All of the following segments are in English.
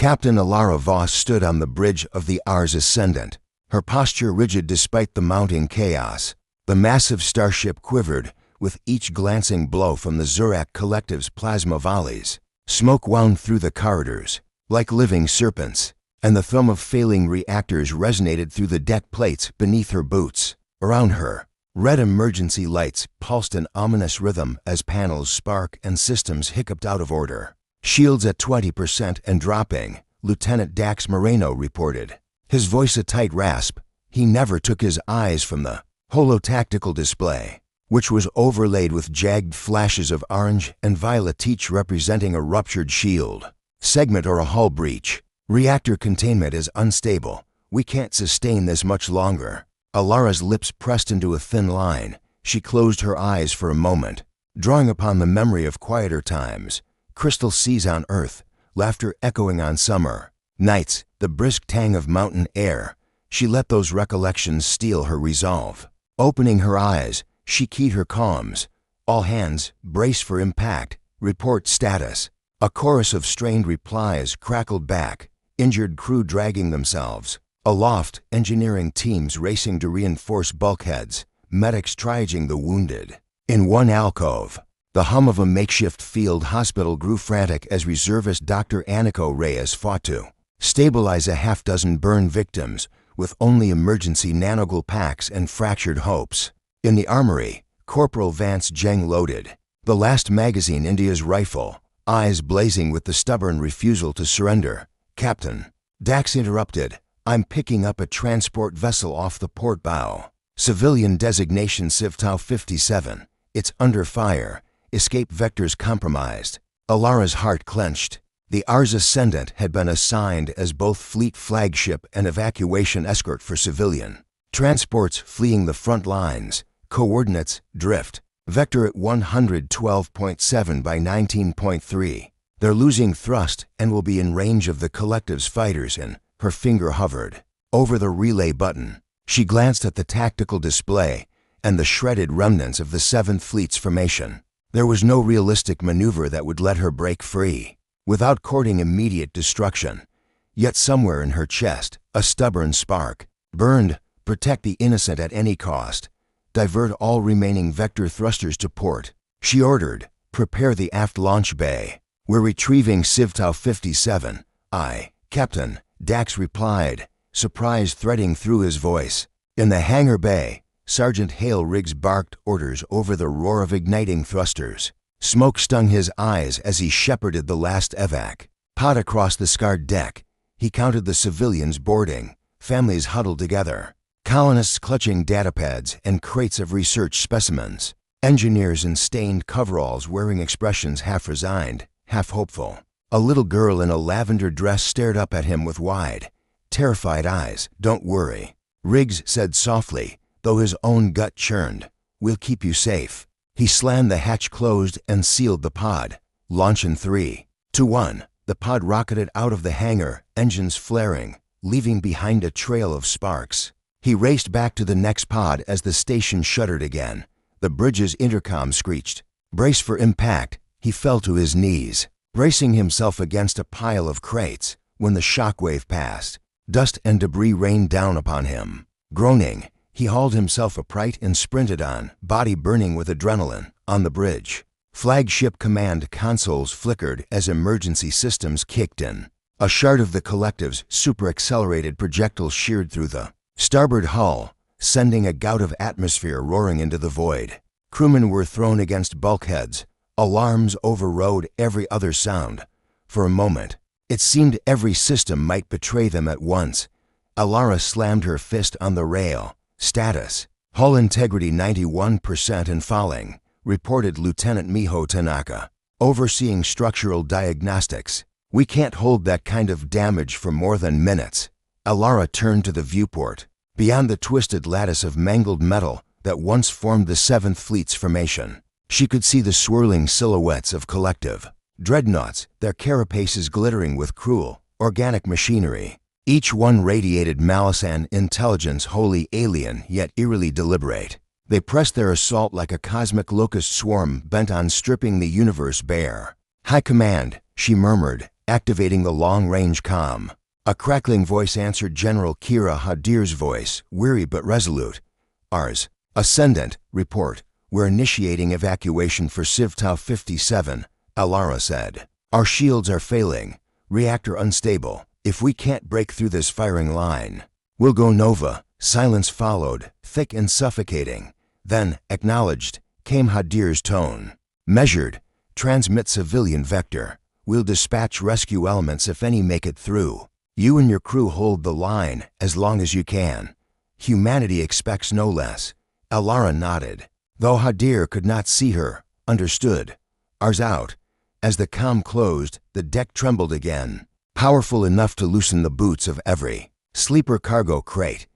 Captain Alara Voss stood on the bridge of the Ars Ascendant, her posture rigid despite the mounting chaos. The massive starship quivered with each glancing blow from the Zurak Collective's plasma volleys. Smoke wound through the corridors like living serpents, and the thrum of failing reactors resonated through the deck plates beneath her boots. Around her, red emergency lights pulsed an ominous rhythm as panels spark and systems hiccuped out of order. "Shields at 20% and dropping," Lieutenant Dax Moreno reported, his voice a tight rasp. He never took his eyes from the holotactical display, which was overlaid with jagged flashes of orange and violet, each representing a ruptured shield segment or a hull breach. "Reactor containment is unstable. We can't sustain this much longer." Alara's lips pressed into a thin line. She closed her eyes for a moment, drawing upon the memory of quieter times. Crystal seas on Earth, laughter echoing on summer nights, the brisk tang of mountain air. She let those recollections steel her resolve. Opening her eyes, she keyed her comms. "All hands, brace for impact. Report status." A chorus of strained replies crackled back, injured crew dragging themselves. Aloft, engineering teams racing to reinforce bulkheads, medics triaging the wounded. In one alcove, the hum of a makeshift field hospital grew frantic as reservist Dr. Aniko Reyes fought to stabilize a half-dozen burn victims with only emergency nanogel packs and fractured hopes. In the armory, Corporal Vance Jeng loaded the last magazine into his rifle, eyes blazing with the stubborn refusal to surrender. "Captain," Dax interrupted, "I'm picking up a transport vessel off the port bow. Civilian designation Civtau 57. It's under fire. Escape vectors compromised." Alara's heart clenched. The Ars Ascendant had been assigned as both fleet flagship and evacuation escort for civilian transports fleeing the front lines. Coordinates: drift. Vector at 112.7 by 19.3. They're losing thrust and will be in range of the Collective's fighters in. Her finger hovered over the relay button. She glanced at the tactical display and the shredded remnants of the 7th Fleet's formation. There was no realistic maneuver that would let her break free without courting immediate destruction. Yet somewhere in her chest, a stubborn spark burned. Protect the innocent at any cost. Divert all remaining vector thrusters to port. She ordered, "Prepare the aft launch bay. We're retrieving Civtau 57. "Aye, Captain," Dax replied, surprise threading through his voice. In the hangar bay, Sergeant Hale Riggs barked orders over the roar of igniting thrusters. Smoke stung his eyes as he shepherded the last evac pod across the scarred deck. He counted the civilians boarding, families huddled together, colonists clutching datapads and crates of research specimens, engineers in stained coveralls wearing expressions half resigned, half hopeful. A little girl in a lavender dress stared up at him with wide, terrified eyes. "Don't worry," Riggs said softly, though his own gut churned. "We'll keep you safe." He slammed the hatch closed and sealed the pod. "Launch in 3, 2, 1. The pod rocketed out of the hangar, engines flaring, leaving behind a trail of sparks. He raced back to the next pod as the station shuddered again. The bridge's intercom screeched. "Brace for impact." He fell to his knees, bracing himself against a pile of crates. When the shockwave passed, dust and debris rained down upon him. Groaning, he hauled himself upright and sprinted on, body burning with adrenaline. On the bridge, flagship command consoles flickered as emergency systems kicked in. A shard of the Collective's super-accelerated projectile sheared through the starboard hull, sending a gout of atmosphere roaring into the void. Crewmen were thrown against bulkheads. Alarms overrode every other sound. For a moment, it seemed every system might betray them at once. Alara slammed her fist on the rail. "Status: hull integrity 91% and falling," reported Lieutenant Miho Tanaka, overseeing structural diagnostics. "We can't hold that kind of damage for more than minutes." Alara turned to the viewport. Beyond the twisted lattice of mangled metal that once formed the 7th Fleet's formation, she could see the swirling silhouettes of Collective dreadnoughts, their carapaces glittering with cruel, organic machinery. Each one radiated malice and intelligence wholly alien yet eerily deliberate. They pressed their assault like a cosmic locust swarm bent on stripping the universe bare. "High Command," she murmured, activating the long-range comm. A crackling voice answered General Kira Hadir's voice, weary but resolute. Ars. Ascendant, report. We're initiating evacuation for Civtau 57, Alara said. Our shields are failing. Reactor unstable. If we can't break through this firing line, we'll go Nova. Silence followed, thick and suffocating. Then, acknowledged, came Hadir's tone. Measured. Transmit civilian vector. We'll dispatch rescue elements if any make it through. You and your crew hold the line as long as you can. Humanity expects no less. Alara nodded. Though Hadir could not see her, understood. Ours out. As the comm closed, the deck trembled again, powerful enough to loosen the boots of every sleeper cargo crate.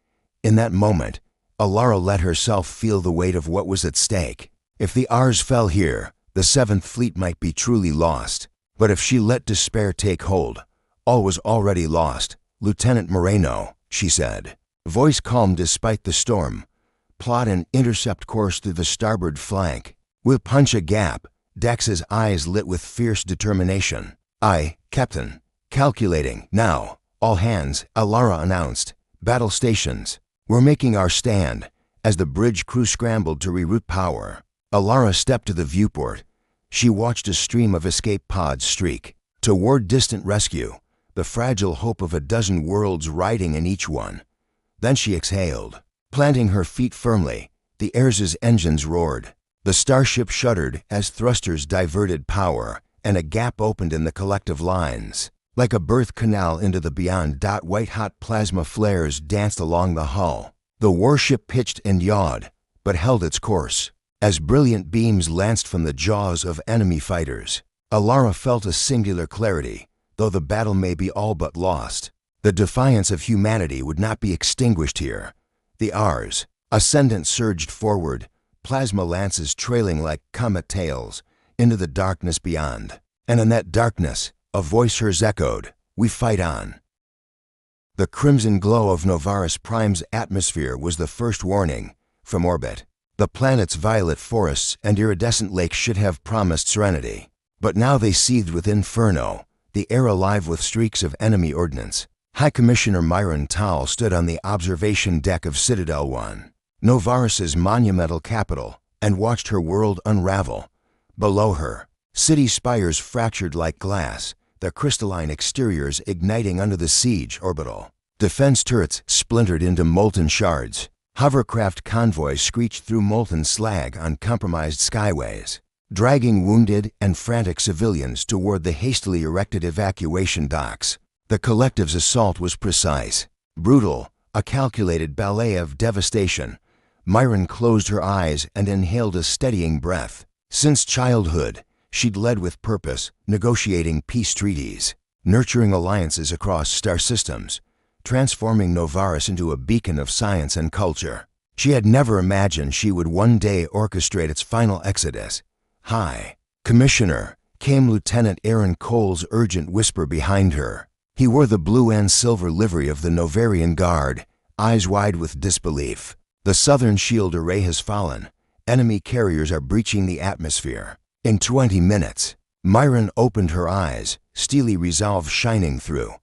In that moment, Alara let herself feel the weight of what was at stake. If the Rs fell here, the 7th Fleet might be truly lost. But if she let despair take hold, all was already lost. Lieutenant Moreno, she said, voice calm despite the storm. Plot an intercept course through the starboard flank. We'll punch a gap. Dax's eyes lit with fierce determination. Aye, Captain. Calculating. Now. All hands, Alara announced. Battle stations. We're making our stand. As the bridge crew scrambled to reroute power, Alara stepped to the viewport. She watched a stream of escape pods streak toward distant rescue, the fragile hope of a dozen worlds riding in each one. Then she exhaled. Planting her feet firmly, the Ares' engines roared. The starship shuddered as thrusters diverted power, and a gap opened in the collective lines. Like a birth canal into the beyond. White-hot plasma flares danced along the hull. The warship pitched and yawed, but held its course. As brilliant beams lanced from the jaws of enemy fighters, Alara felt a singular clarity. Though the battle may be all but lost, the defiance of humanity would not be extinguished here. The Rs, Ascendant, surged forward, plasma lances trailing like comet tails, into the darkness beyond. And in that darkness, a voice hers echoed, "We fight on." The crimson glow of Novaris Prime's atmosphere was the first warning. From orbit, the planet's violet forests and iridescent lakes should have promised serenity. But now they seethed with inferno, the air alive with streaks of enemy ordnance. High Commissioner Myron Tal stood on the observation deck of Citadel 1, Novaris's monumental capital, and watched her world unravel. Below her, city spires fractured like glass, their crystalline exteriors igniting under the siege orbital. Defense turrets splintered into molten shards. Hovercraft convoys screeched through molten slag on compromised skyways, dragging wounded and frantic civilians toward the hastily erected evacuation docks. The collective's assault was precise, brutal, a calculated ballet of devastation. Myron closed her eyes and inhaled a steadying breath. Since childhood, she'd led with purpose, negotiating peace treaties, nurturing alliances across star systems, transforming Novaris into a beacon of science and culture. She had never imagined she would one day orchestrate its final exodus. "Hi, Commissioner," came Lieutenant Aaron Cole's urgent whisper behind her. He wore the blue and silver livery of the Novarian Guard, eyes wide with disbelief. "The southern shield array has fallen. Enemy carriers are breaching the atmosphere. In 20 minutes. Myron opened her eyes, steely resolve shining through.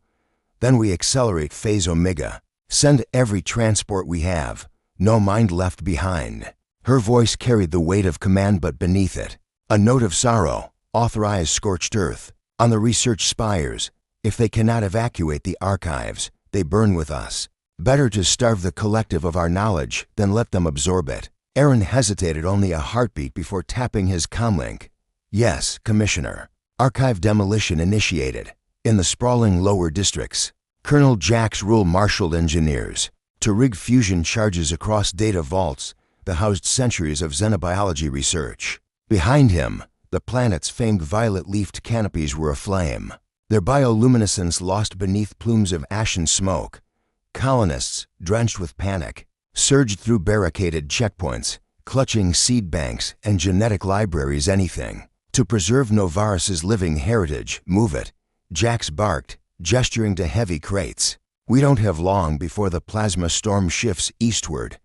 "Then we accelerate Phase Omega. Send every transport we have. No mind left behind." Her voice carried the weight of command, but beneath it, a note of sorrow. "Authorize scorched earth. On the research spires. If they cannot evacuate the archives, they burn with us. Better to starve the collective of our knowledge than let them absorb it." Aaron hesitated only a heartbeat before tapping his comlink. "Yes, Commissioner. Archive demolition initiated. In the sprawling lower districts, Colonel Jack's Rule marshaled engineers to rig fusion charges across data vaults that housed centuries of xenobiology research. Behind him, the planet's famed violet-leafed canopies were aflame, their bioluminescence lost beneath plumes of ashen smoke. Colonists, drenched with panic, surged through barricaded checkpoints, clutching seed banks and genetic libraries, anything to preserve Novaris's living heritage. "Move it," Jax barked, gesturing to heavy crates. "We don't have long before the plasma storm shifts eastward."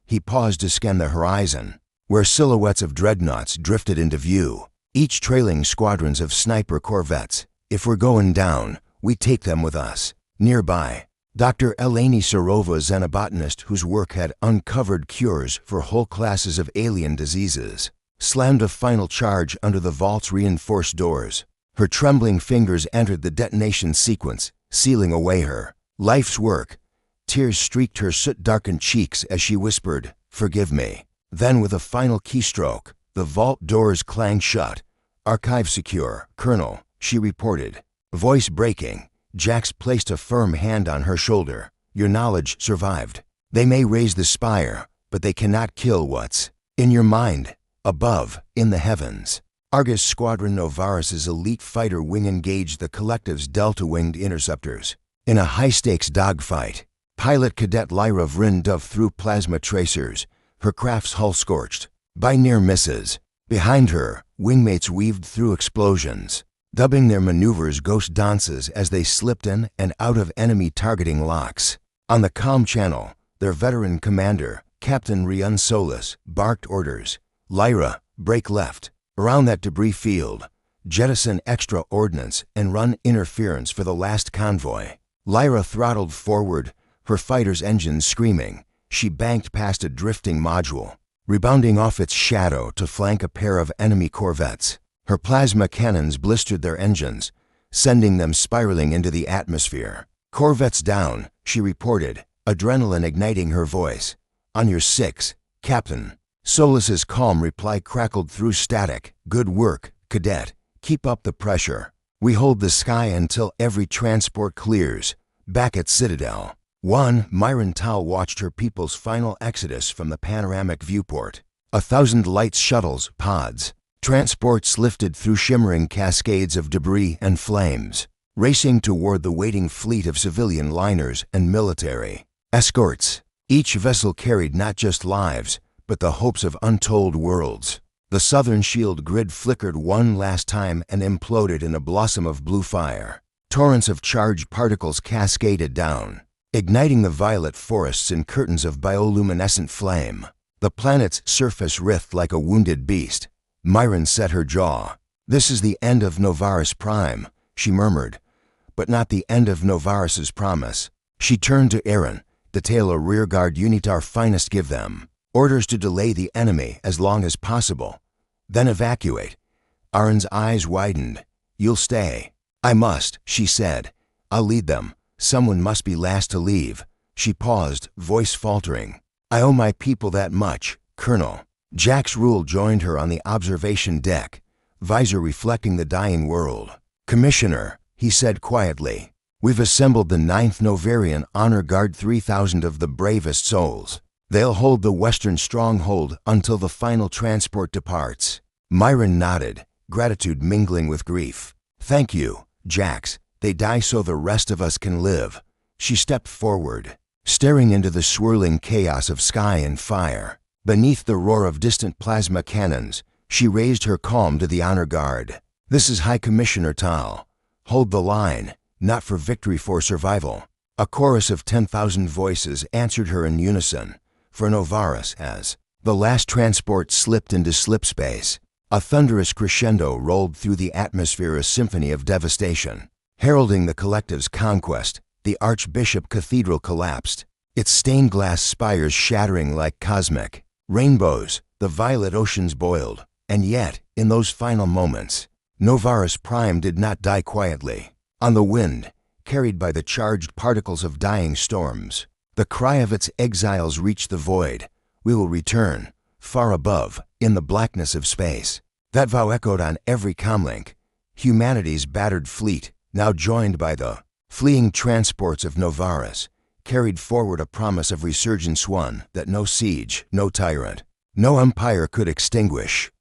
He paused to scan the horizon, where silhouettes of dreadnoughts drifted into view, each trailing squadrons of sniper corvettes. If we're going down, we take them with us. Nearby, Dr. Eleni Sarova is a botanist whose work had uncovered cures for whole classes of alien diseases, slammed a final charge under the vault's reinforced doors. Her trembling fingers entered the detonation sequence, sealing away her life's work. Tears streaked her soot-darkened cheeks as she whispered, "Forgive me." Then with a final keystroke, the vault doors clanged shut. "Archive secure, Colonel," she reported. Voice breaking, Jax placed a firm hand on her shoulder. "Your knowledge survived. They may raise the spire, but they cannot kill what's in your mind, above, in the heavens." Argus Squadron Novaris's elite fighter wing engaged the Collective's Delta-winged interceptors. In a high-stakes dogfight, pilot cadet Lyra Vryn dove through plasma tracers, her craft's hull scorched by near misses. Behind her, wingmates weaved through explosions, dubbing their maneuvers ghost dances as they slipped in and out of enemy targeting locks. On the comm channel, their veteran commander, Captain Rian Solis, barked orders. "Lyra, break left. Around that debris field. Jettison extra ordnance and run interference for the last convoy." Lyra throttled forward, her fighter's engines screaming. She banked past a drifting module, rebounding off its shadow to flank a pair of enemy corvettes. Her plasma cannons blistered their engines, sending them spiraling into the atmosphere. "Corvettes down," she reported, adrenaline igniting her voice. "On your six, Captain." Solis's calm reply crackled through static. "Good work, cadet. Keep up the pressure. We hold the sky until every transport clears." Back at Citadel, Myron Tal watched her people's final exodus from the panoramic viewport. 1,000 light shuttles, pods, transports lifted through shimmering cascades of debris and flames, racing toward the waiting fleet of civilian liners and military escorts. Each vessel carried not just lives, but the hopes of untold worlds. The southern shield grid flickered one last time and imploded in a blossom of blue fire. Torrents of charged particles cascaded down, igniting the violet forests in curtains of bioluminescent flame. The planet's surface writhed like a wounded beast. Myron set her jaw. "This is the end of Novaris Prime," she murmured, "but not the end of Novaris's promise." She turned to Aaron. "Detail a rearguard unit our finest, give them orders to delay the enemy as long as possible, then evacuate." Aaron's eyes widened. "You'll stay." "I must," she said. "I'll lead them. Someone must be last to leave." She paused, voice faltering. "I owe my people that much, Colonel." Jax Rule joined her on the observation deck, visor reflecting the dying world. "Commissioner," he said quietly, "we've assembled the 9th Novarian Honor Guard, 3,000 of the bravest souls. They'll hold the western stronghold until the final transport departs." Myron nodded, gratitude mingling with grief. "Thank you, Jax. They die so the rest of us can live." She stepped forward, staring into the swirling chaos of sky and fire. Beneath the roar of distant plasma cannons, she raised her calm to the honor guard. "This is High Commissioner Tal. Hold the line, not for victory, for survival." A chorus of 10,000 voices answered her in unison. For Novaris, as the last transport slipped into slipspace, a thunderous crescendo rolled through the atmosphere, a symphony of devastation. Heralding the Collective's conquest, the Archbishop Cathedral collapsed, its stained glass spires shattering like cosmic rainbows. The violet oceans boiled, and yet, in those final moments, Novaris Prime did not die quietly. On the wind, carried by the charged particles of dying storms, the cry of its exiles reached the void. "We will return," far above, in the blackness of space. That vow echoed on every comlink. Humanity's battered fleet, now joined by the fleeing transports of Novaris, carried forward a promise of resurgence, one that no siege, no tyrant, no empire could extinguish.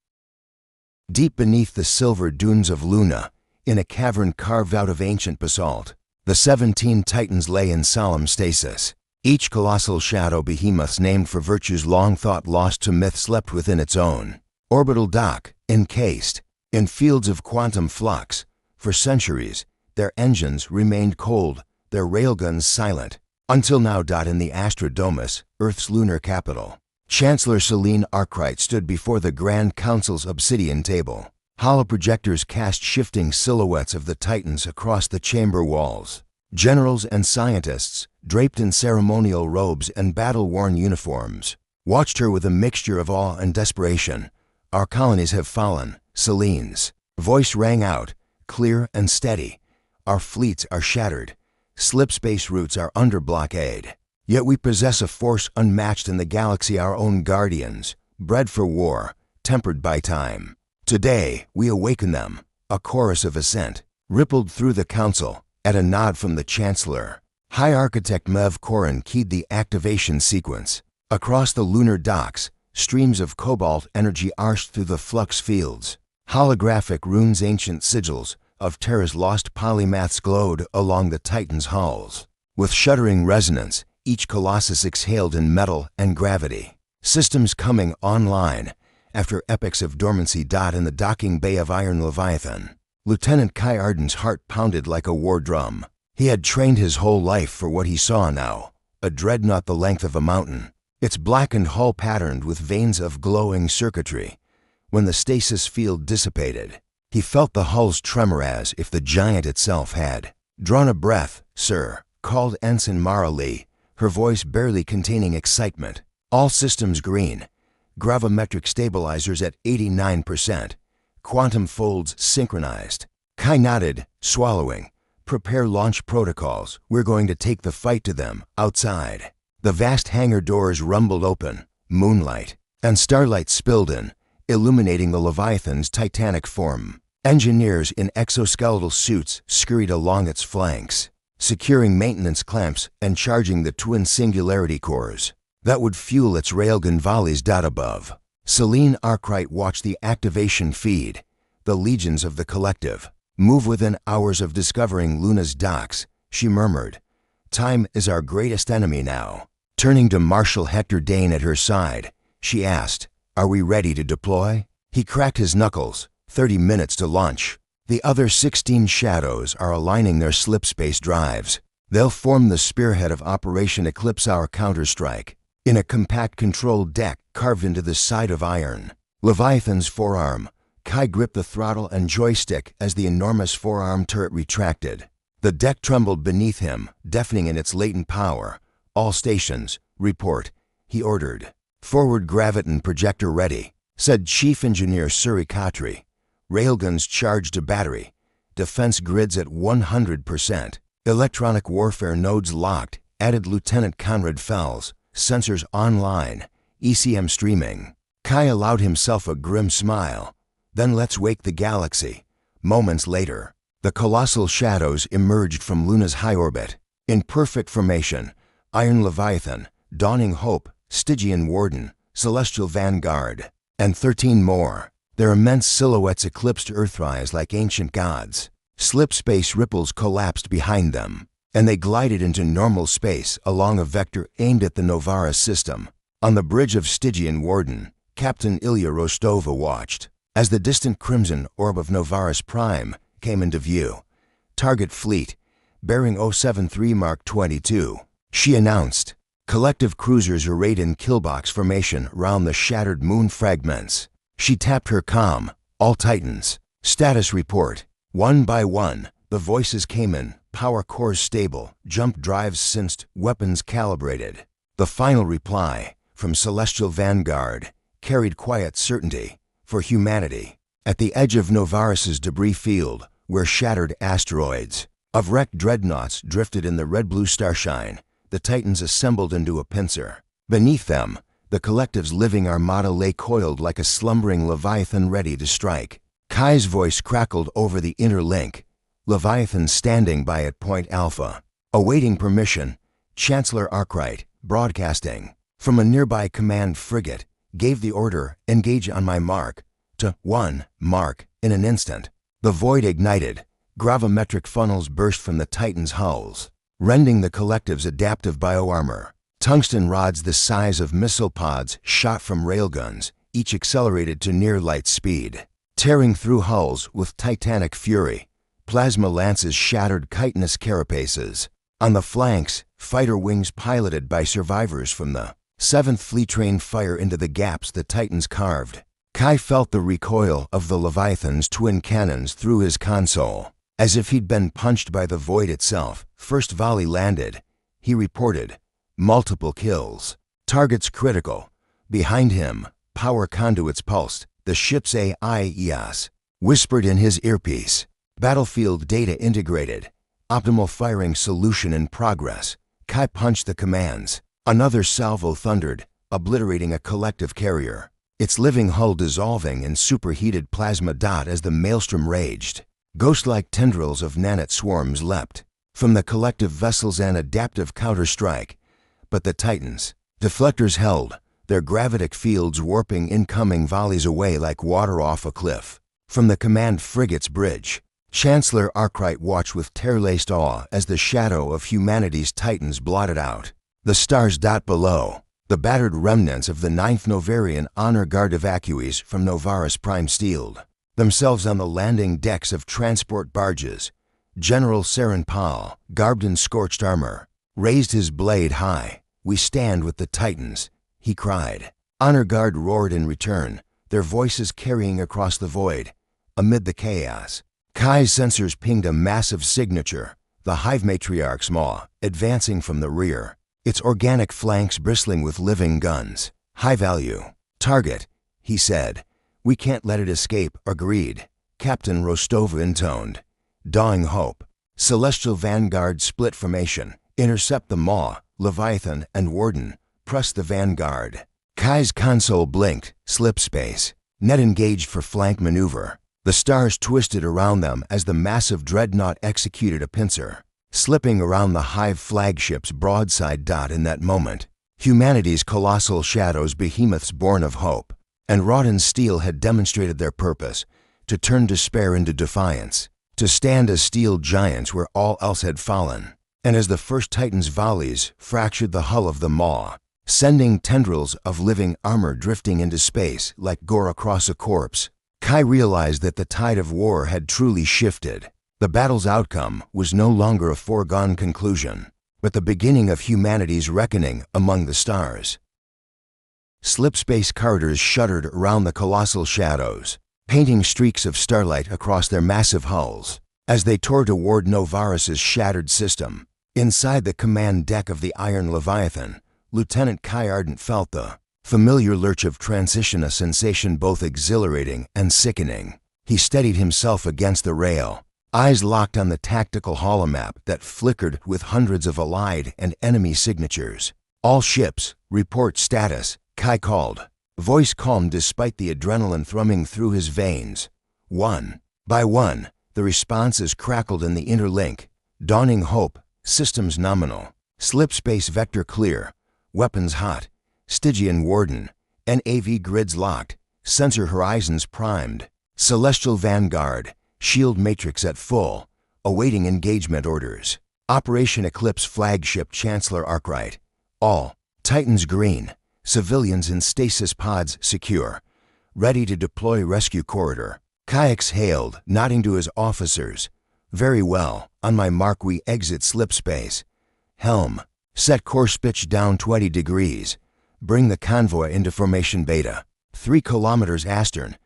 Deep beneath the silver dunes of Luna, in a cavern carved out of ancient basalt, the 17 Titans lay in solemn stasis. Each colossal shadow behemoths named for virtues long thought lost to myth slept within its own orbital dock, encased in fields of quantum flux. For centuries, their engines remained cold, their railguns silent, until now. In the Astrodomus, Earth's lunar capital, Chancellor Selene Arkwright stood before the Grand Council's obsidian table. Holoprojectors cast shifting silhouettes of the Titans across the chamber walls. Generals and scientists, draped in ceremonial robes and battle-worn uniforms, watched her with a mixture of awe and desperation. "Our colonies have fallen," Selene's voice rang out, clear and steady. "Our fleets are shattered. Slipspace routes are under blockade. Yet we possess a force unmatched in the galaxy, our own guardians, bred for war, tempered by time. Today, we awaken them." A chorus of assent rippled through the council. At a nod from the Chancellor, High Architect Mev Korin keyed the activation sequence. Across the lunar docks, streams of cobalt energy arched through the flux fields. Holographic runes, ancient sigils of Terra's lost polymaths glowed along the Titan's hulls. With shuddering resonance, each colossus exhaled in metal and gravity. Systems coming online after epochs of dormancy. In the docking bay of Iron Leviathan, Lieutenant Kai Arden's heart pounded like a war drum. He had trained his whole life for what he saw now, a dreadnought the length of a mountain, its blackened hull patterned with veins of glowing circuitry. When the stasis field dissipated, he felt the hulls tremor as if the giant itself had drawn a breath. "Sir," called Ensign Mara Lee, her voice barely containing excitement. "All systems green. Gravimetric stabilizers at 89%. Quantum folds synchronized." Kai nodded, swallowing. "Prepare launch protocols. We're going to take the fight to them." Outside, the vast hangar doors rumbled open. Moonlight and starlight spilled in, illuminating the Leviathan's titanic form. Engineers in exoskeletal suits scurried along its flanks, securing maintenance clamps and charging the twin singularity cores that would fuel its railgun volleys. Above, Selene Arkwright watched the activation feed. "The legions of the collective move within hours of discovering Luna's docks," she murmured. "Time is our greatest enemy now." Turning to Marshal Hector Dane at her side, she asked, "Are we ready to deploy?" He cracked his knuckles. 30 minutes to launch. The other 16 shadows are aligning their slipspace drives. They'll form the spearhead of Operation Eclipse, our counterstrike. In a compact control deck carved into the side of iron, Leviathan's forearm, Kai gripped the throttle and joystick as the enormous forearm turret retracted. The deck trembled beneath him, deafening in its latent power. "All stations, report," he ordered. "Forward graviton projector ready," said Chief Engineer Suri Khatri. "Railguns charged to battery. Defense grids at 100%. Electronic warfare nodes locked," added Lieutenant Conrad Fells. "Sensors online. ECM streaming." Kai allowed himself a grim smile. "Then let's wake the galaxy." Moments later, the colossal shadows emerged from Luna's high orbit. In perfect formation, Iron Leviathan, Dawning Hope, Stygian Warden, Celestial Vanguard, and 13 more. Their immense silhouettes eclipsed Earthrise like ancient gods. Slipspace ripples collapsed behind them, and they glided into normal space along a vector aimed at the Novara system. On the bridge of Stygian Warden, Captain Ilya Rostova watched as the distant crimson orb of Novaris Prime came into view. "Target fleet, bearing 073 Mark 22, she announced. Collective cruisers arrayed in killbox formation round the shattered moon fragments. She tapped her comm. "All Titans, status report." One by one, the voices came in. Power cores stable, jump drives sensed, weapons calibrated. The final reply, from Celestial Vanguard, carried quiet certainty. For humanity, at the edge of Novaris's debris field, where shattered asteroids of wrecked dreadnoughts drifted in the red-blue starshine, the Titans assembled into a pincer. Beneath them, the collective's living armada lay coiled like a slumbering Leviathan ready to strike. Kai's voice crackled over the inner link. Leviathan standing by at Point Alpha, awaiting permission. Chancellor Arkwright, broadcasting from a nearby command frigate, gave the order, "Engage on my mark," to 1 mark in an instant. The void ignited. Gravimetric funnels burst from the Titan's hulls, rending the collective's adaptive bioarmor. Tungsten rods the size of missile pods shot from railguns, each accelerated to near light speed, tearing through hulls with titanic fury. Plasma lances shattered chitinous carapaces. On the flanks, fighter wings piloted by survivors from the 7th Fleet trained fire into the gaps the Titans carved. Kai felt the recoil of the Leviathan's twin cannons through his console, as if he'd been punched by the void itself. First volley landed. He reported. Multiple kills. Targets critical. Behind him, power conduits pulsed. The ship's AIES whispered in his earpiece. Battlefield data integrated. Optimal firing solution in progress. Kai punched the commands. Another salvo thundered, obliterating a collective carrier, its living hull dissolving in superheated plasma as the maelstrom raged. Ghost-like tendrils of nanite swarms leapt from the collective vessels, an adaptive counter-strike. But the Titans, deflectors held, their gravitic fields warping incoming volleys away like water off a cliff. From the command frigate's bridge, Chancellor Arkwright watched with tear-laced awe as the shadow of humanity's Titans blotted out the stars. Below, the battered remnants of the 9th Novarian Honor Guard evacuees from Novaris Prime steeled themselves on the landing decks of transport barges. General Saren Pal, garbed in scorched armor, raised his blade high. "We stand with the Titans," he cried. Honor Guard roared in return, their voices carrying across the void. Amid the chaos, Kai's sensors pinged a massive signature, the Hive Matriarch's maw, advancing from the rear, its organic flanks bristling with living guns. "High value target," he said. "We can't let it escape." "Agreed," Captain Rostova intoned. Dawing hope. Celestial Vanguard split formation. Intercept the maw. Leviathan and Warden press the Vanguard. Kai's console blinked. Slip space. Net engaged for flank maneuver. The stars twisted around them as the massive dreadnought executed a pincer, slipping around the Hive flagship's broadside. In that moment, humanity's colossal shadows, behemoths born of hope and wrought in steel, had demonstrated their purpose: to turn despair into defiance, to stand as steel giants where all else had fallen. And as the first Titan's volleys fractured the hull of the maw, sending tendrils of living armor drifting into space like gore across a corpse, Kai realized that the tide of war had truly shifted. The battle's outcome was no longer a foregone conclusion, but the beginning of humanity's reckoning among the stars. Slipspace corridors shuddered around the colossal shadows, painting streaks of starlight across their massive hulls as they tore toward Novaris's shattered system. Inside the command deck of the Iron Leviathan, Lieutenant Kai Ardent felt the familiar lurch of transition, a sensation both exhilarating and sickening. He steadied himself against the rail, eyes locked on the tactical holomap that flickered with hundreds of allied and enemy signatures. "All ships, report status," Kai called, voice calm despite the adrenaline thrumming through his veins. One by one, the responses crackled in the interlink. Dawning hope, systems nominal, slipspace vector clear, weapons hot, Stygian Warden, NAV grids locked, sensor horizons primed, Celestial Vanguard, shield matrix at full, awaiting engagement orders. Operation Eclipse flagship Chancellor Arkwright. All Titans green, civilians in stasis pods secure, ready to deploy rescue corridor. Kai exhaled, nodding to his officers. "Very well, on my mark we exit slipspace. Helm, set course pitch down 20 degrees. Bring the convoy into formation beta, 3 kilometers astern."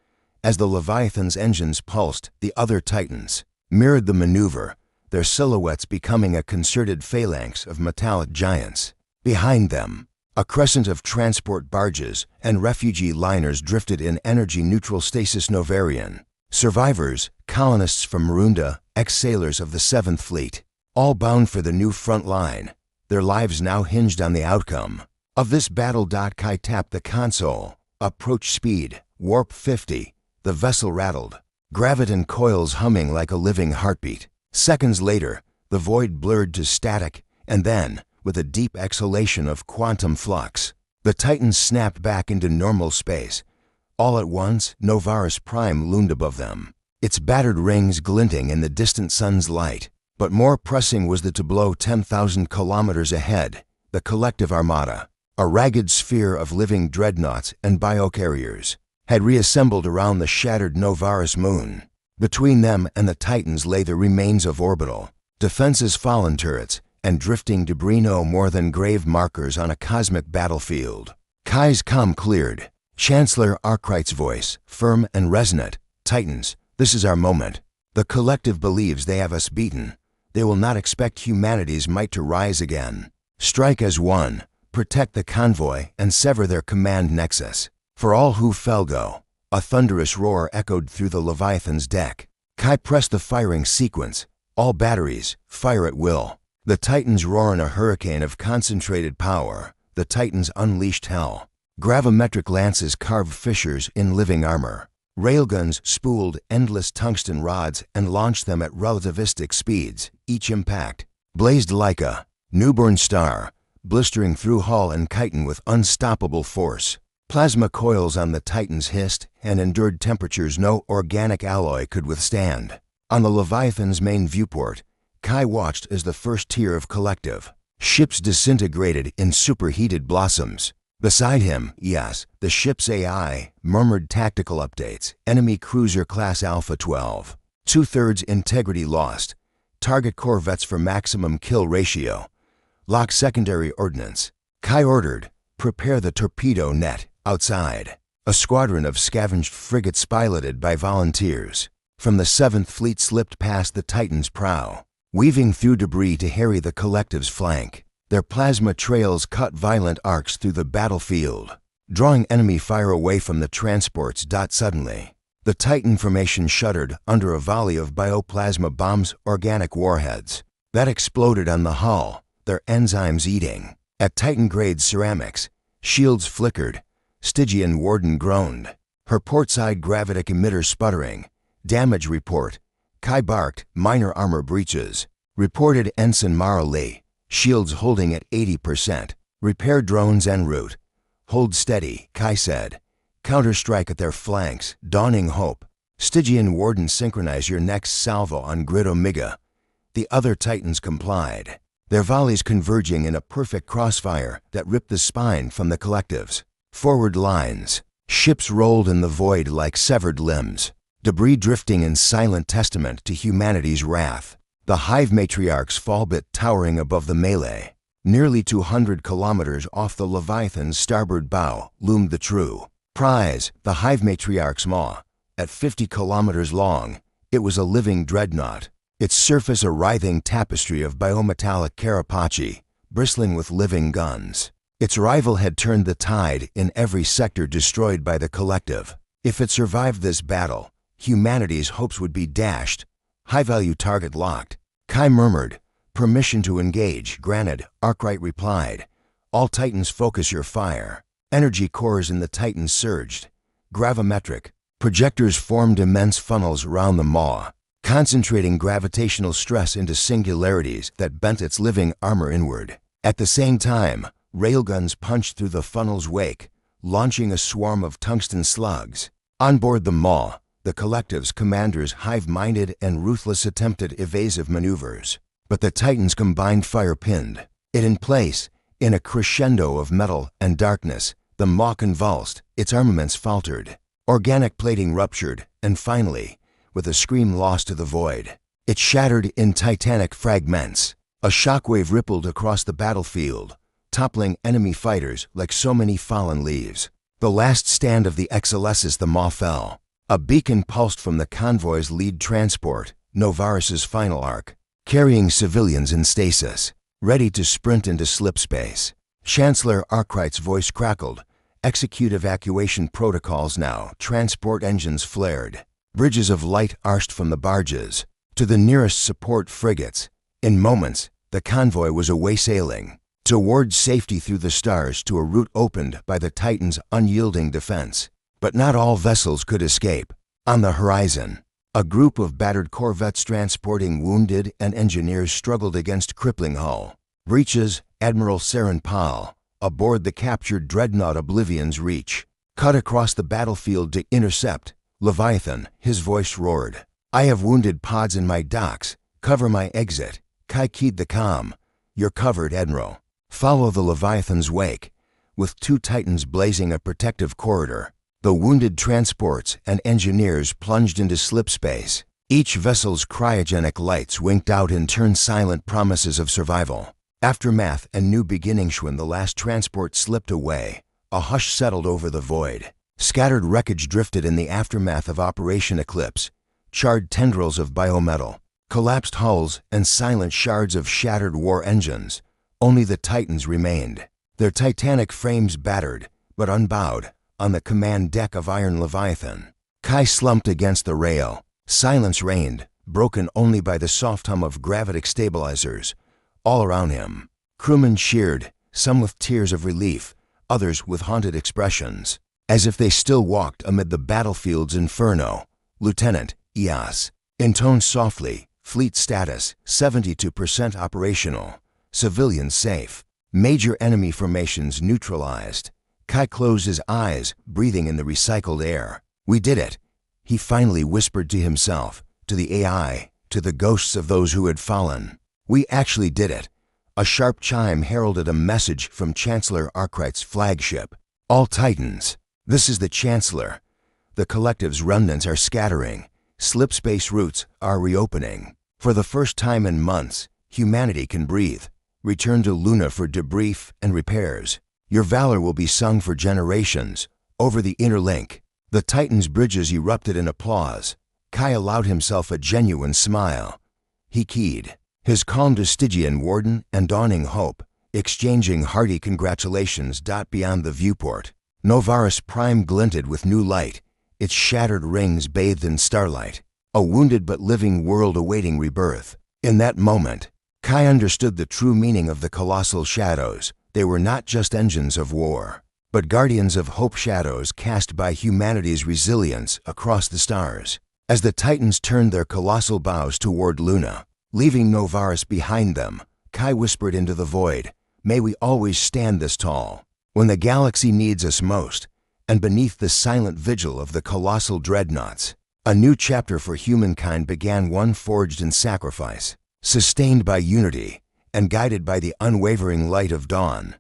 As the Leviathan's engines pulsed, the other Titans mirrored the maneuver, their silhouettes becoming a concerted phalanx of metallic giants. Behind them, a crescent of transport barges and refugee liners drifted in energy-neutral stasis Novarian. Survivors, colonists from Marunda, ex-sailors of the 7th Fleet, all bound for the new front line. Their lives now hinged on the outcome of this battle. Kai tapped the console. Approach speed, warp 50. The vessel rattled, graviton coils humming like a living heartbeat. Seconds later, the void blurred to static, and then, with a deep exhalation of quantum flux, the Titans snapped back into normal space. All at once, Novaris Prime loomed above them, its battered rings glinting in the distant sun's light. But more pressing was the tableau 10,000 kilometers ahead, the collective armada, a ragged sphere of living dreadnoughts and biocarriers, had reassembled around the shattered Novaris moon. Between them and the Titans lay the remains of orbital defenses, fallen turrets, and drifting debris, no more than grave markers on a cosmic battlefield. Kai's comm cleared. Chancellor Arkwright's voice, firm and resonant. Titans, this is our moment. The collective believes they have us beaten. They will not expect humanity's might to rise again. Strike as one, protect the convoy, and sever their command nexus. For all who fell go. A thunderous roar echoed through the Leviathan's deck. Kai pressed the firing sequence. All batteries, fire at will. The Titans roar in a hurricane of concentrated power. The Titans unleashed hell. Gravimetric lances carved fissures in living armor. Railguns spooled endless tungsten rods and launched them at relativistic speeds. Each impact blazed like a newborn star, blistering through hull and chitin with unstoppable force. Plasma coils on the Titans hissed and endured temperatures no organic alloy could withstand. On the Leviathan's main viewport, Kai watched as the first tier of collective ships disintegrated in superheated blossoms. Beside him, yes, the ship's AI murmured tactical updates. Enemy cruiser class Alpha 12. 2/3 integrity lost. Target corvettes for maximum kill ratio. Lock secondary ordnance. Kai ordered, prepare the torpedo net. Outside, a squadron of scavenged frigates piloted by volunteers from the 7th Fleet slipped past the Titan's prow, weaving through debris to harry the collective's flank. Their plasma trails cut violent arcs through the battlefield, drawing enemy fire away from the transports. Suddenly, the Titan formation shuddered under a volley of bioplasma bombs, organic warheads, that exploded on the hull, their enzymes eating at Titan-grade ceramics. Shields flickered. Stygian Warden groaned, her portside gravitic emitter sputtering. Damage report. Kai barked, minor armor breaches. Reported Ensign Mara Lee. Shields holding at 80%. Repair drones en route. Hold steady, Kai said. Counterstrike at their flanks, dawning hope. Stygian Warden, synchronize your next salvo on Grid Omega. The other Titans complied, their volleys converging in a perfect crossfire that ripped the spine from the collectives. Forward lines. Ships rolled in the void like severed limbs, debris drifting in silent testament to humanity's wrath. The Hive Matriarch's fallbit towering above the melee. Nearly 200 kilometers off the Leviathan's starboard bow loomed the true prize, the Hive Matriarch's maw. At 50 kilometers long, it was a living dreadnought, its surface a writhing tapestry of biometallic carapace, bristling with living guns. Its rival had turned the tide in every sector destroyed by the collective. If it survived this battle, humanity's hopes would be dashed. High-value target locked. Kai murmured, permission to engage granted. Arkwright replied, all Titans focus your fire. Energy cores in the Titans surged. Gravimetric. Projectors formed immense funnels around the maw, concentrating gravitational stress into singularities that bent its living armor inward. At the same time, railguns punched through the funnel's wake, launching a swarm of tungsten slugs. On board the maw, the collective's commanders hive-minded and ruthless attempted evasive maneuvers. But the Titans' combined fire pinned it in place. In a crescendo of metal and darkness, the maw convulsed, its armaments faltered. Organic plating ruptured, and finally, with a scream lost to the void, it shattered in titanic fragments. A shockwave rippled across the battlefield, toppling enemy fighters like so many fallen leaves. The last stand of the Excelsis, the maw fell. A beacon pulsed from the convoy's lead transport, Novaris's final arc, carrying civilians in stasis, ready to sprint into slip space. Chancellor Arkwright's voice crackled. Execute evacuation protocols now. Transport engines flared. Bridges of light arched from the barges to the nearest support frigates. In moments, the convoy was away sailing toward safety through the stars to a route opened by the Titan's unyielding defense. But not all vessels could escape. On the horizon, a group of battered corvettes transporting wounded and engineers struggled against crippling hull breaches. Admiral Saren Pal, aboard the captured dreadnought Oblivion's Reach, cut across the battlefield to intercept. Leviathan, his voice roared. I have wounded pods in my docks. Cover my exit. Kai keyed the comm. You're covered, Admiral. Follow the Leviathan's wake, with two Titans blazing a protective corridor. The wounded transports and engineers plunged into slip space. Each vessel's cryogenic lights winked out in turn silent promises of survival. Aftermath and new beginnings. When the last transport slipped away, a hush settled over the void. Scattered wreckage drifted in the aftermath of Operation Eclipse, charred tendrils of biometal, collapsed hulls, and silent shards of shattered war engines. Only the Titans remained, their titanic frames battered, but unbowed, on the command deck of Iron Leviathan. Kai slumped against the rail. Silence reigned, broken only by the soft hum of gravitic stabilizers. All around him, crewmen cheered, some with tears of relief, others with haunted expressions, as if they still walked amid the battlefield's inferno. Lieutenant Eos intoned softly, "Fleet status, 72% operational. Civilians safe. Major enemy formations neutralized." Kai closed his eyes, breathing in the recycled air. "We did it," he finally whispered to himself, to the AI, to the ghosts of those who had fallen. "We actually did it." A sharp chime heralded a message from Chancellor Arkwright's flagship. "All Titans, this is the Chancellor. The collective's remnants are scattering. Slipspace routes are reopening. For the first time in months, humanity can breathe. Return to Luna for debrief and repairs. Your valor will be sung for generations. Over the interlink." The Titan's bridges erupted in applause. Kai allowed himself a genuine smile. He keyed, his calm Stygian warden and dawning hope, exchanging hearty congratulations. Beyond the viewport, Novaris Prime glinted with new light, its shattered rings bathed in starlight. A wounded but living world awaiting rebirth. In that moment, Kai understood the true meaning of the colossal shadows. They were not just engines of war, but guardians of hope, shadows cast by humanity's resilience across the stars. As the Titans turned their colossal bows toward Luna, leaving Novaris behind them, Kai whispered into the void, "May we always stand this tall, when the galaxy needs us most, and beneath the silent vigil of the colossal dreadnoughts." A new chapter for humankind began, one forged in sacrifice, sustained by unity, and guided by the unwavering light of dawn.